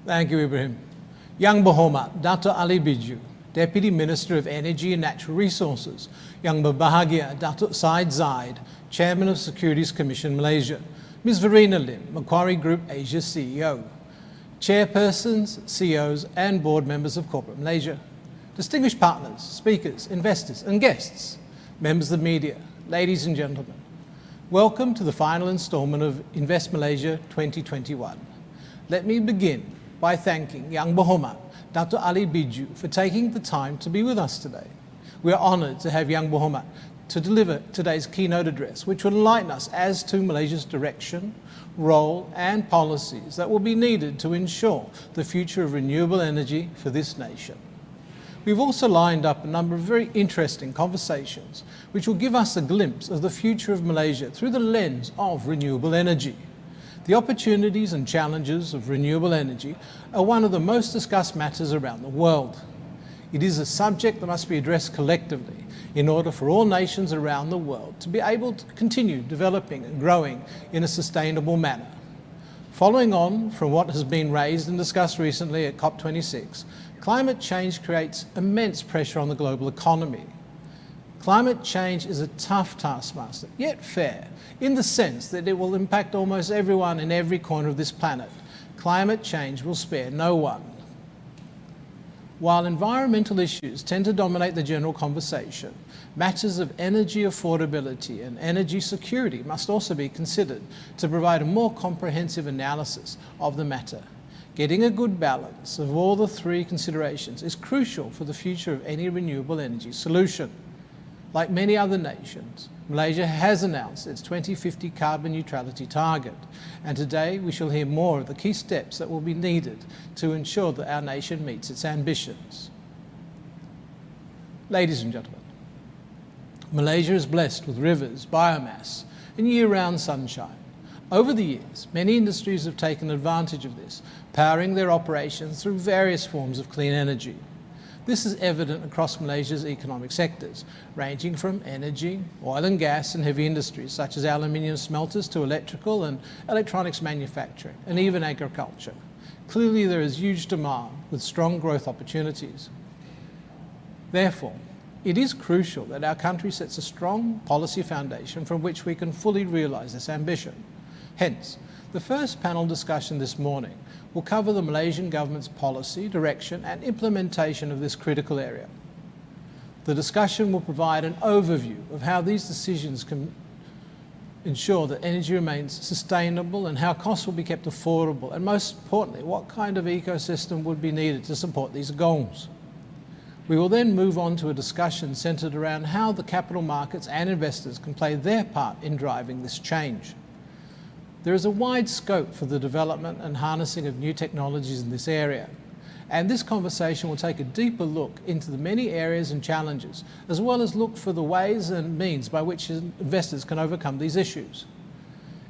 Thank you, Ibrahim. Yang Berhormat Dr. Ali Biju, Deputy Minister of Energy and Natural Resources. Yang Berbahagia Dr. Said Zaid, Chairman of Securities Commission Malaysia. Ms. Verena Lim, Macquarie Group Asia CEO. Chairpersons, CEOs and board members of Corporate Malaysia. Distinguished partners, speakers, investors and guests, members of the media, ladies and gentlemen. Welcome to the final instalment of Invest Malaysia 2021. Let me begin by thanking Yang Berhormat Dr. Ali Biju for taking the time to be with us today. We are honoured to have Yang Berhormat to deliver today's keynote address, which will enlighten us as to Malaysia's direction, role and policies that will be needed to ensure the future of renewable energy for this nation. We've also lined up a number of very interesting conversations which will give us a glimpse of the future of Malaysia through the lens of renewable energy. The opportunities and challenges of renewable energy are one of the most discussed matters around the world. It is a subject that must be addressed collectively in order for all nations around the world to be able to continue developing and growing in a sustainable manner. Following on from what has been raised and discussed recently at COP26, climate change creates immense pressure on the global economy. Climate change is a tough taskmaster, yet fair, in the sense that it will impact almost everyone in every corner of this planet. Climate change will spare no one. While environmental issues tend to dominate the general conversation, matters of energy affordability and energy security must also be considered to provide a more comprehensive analysis of the matter. Getting a good balance of all the three considerations is crucial for the future of any renewable energy solution. Like many other nations, Malaysia has announced its 2050 carbon neutrality target, and today we shall hear more of the key steps that will be needed to ensure that our nation meets its ambitions. Ladies and gentlemen, Malaysia is blessed with rivers, biomass, and year-round sunshine. Over the years, many industries have taken advantage of this, powering their operations through various forms of clean energy. This is evident across Malaysia's economic sectors, ranging from energy, oil and gas and heavy industries such as aluminium smelters to electrical and electronics manufacturing and even agriculture. Clearly there is huge demand with strong growth opportunities. Therefore, it is crucial that our country sets a strong policy foundation from which we can fully realise this ambition. Hence, the first panel discussion this morning will cover the Malaysian government's policy, direction and implementation of this critical area. The discussion will provide an overview of how these decisions can ensure that energy remains sustainable and how costs will be kept affordable, and most importantly, what kind of ecosystem would be needed to support these goals. We will then move on to a discussion centred around how the capital markets and investors can play their part in driving this change. There is a wide scope for the development and harnessing of new technologies in this area, and this conversation will take a deeper look into the many areas and challenges, as well as look for the ways and means by which investors can overcome these issues.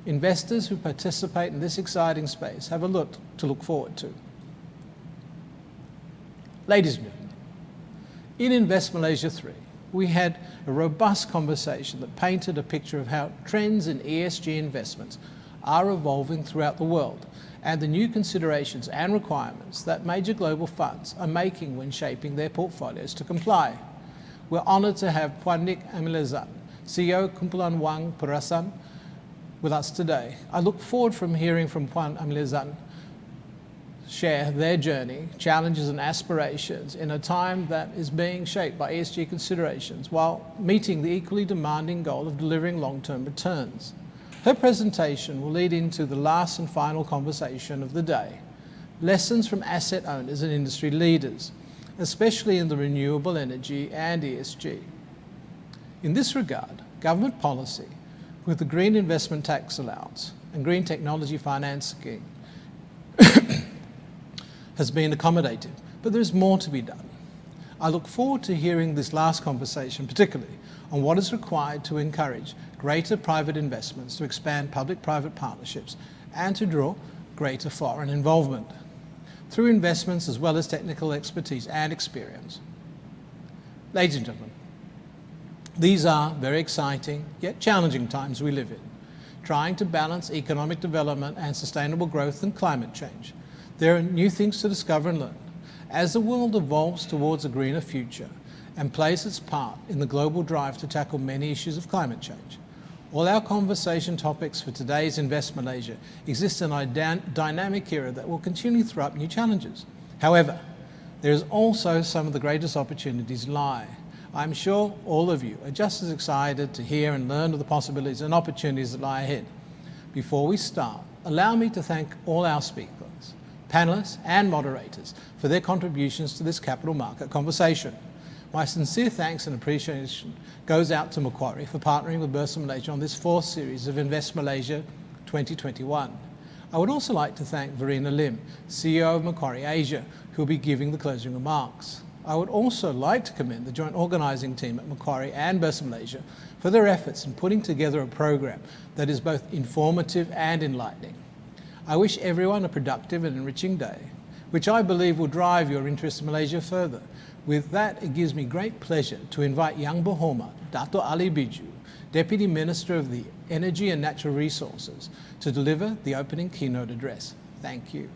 Investors who participate in this exciting space have a lot to look forward to. Ladies and gentlemen, in Invest Malaysia 3, we had a robust conversation that painted a picture of how trends in ESG investments are evolving throughout the world and the new considerations and requirements that major global funds are making when shaping their portfolios to comply. We're honoured to have Puan Nik Amilezan, CEO Kumpulan Wang Perasan, with us today. I look forward from hearing from Puan Amilezan share their journey, challenges and aspirations in a time that is being shaped by ESG considerations while meeting the equally demanding goal of delivering long-term returns. Her presentation will lead into the last and final conversation of the day, lessons from asset owners and industry leaders, especially in the renewable energy and ESG. In this regard, government policy, with the Green Investment Tax Allowance and Green Technology Finance Scheme, has been accommodative, but there is more to be done. I look forward to hearing this last conversation, particularly on what is required to encourage greater private investments, to expand public-private partnerships, and to draw greater foreign involvement through investments as well as technical expertise and experience. Ladies and gentlemen, these are very exciting yet challenging times we live in, trying to balance economic development and sustainable growth and climate change. There are new things to discover and learn. As the world evolves towards a greener future and plays its part in the global drive to tackle many issues of climate change, all our conversation topics for today's Invest Malaysia exist in a dynamic era that will continually throw up new challenges. However, there is also some of the greatest opportunities lie. I'm sure all of you are just as excited to hear and learn of the possibilities and opportunities that lie ahead. Before we start, allow me to thank all our speakers, panelists and moderators for their contributions to this capital market conversation. My sincere thanks and appreciation goes out to Macquarie for partnering with Bursa Malaysia on this fourth series of Invest Malaysia 2021. I would also like to thank Verena Lim, CEO of Macquarie Asia, who will be giving the closing remarks. I would also like to commend the joint organising team at Macquarie and Bursa Malaysia for their efforts in putting together a program that is both informative and enlightening. I wish everyone a productive and enriching day, which I believe will drive your interest in Malaysia further. With that, it gives me great pleasure to invite Yang Berhormat Dato' Ali Biju, Deputy Minister of the Energy and Natural Resources, to deliver the opening keynote address. Thank you.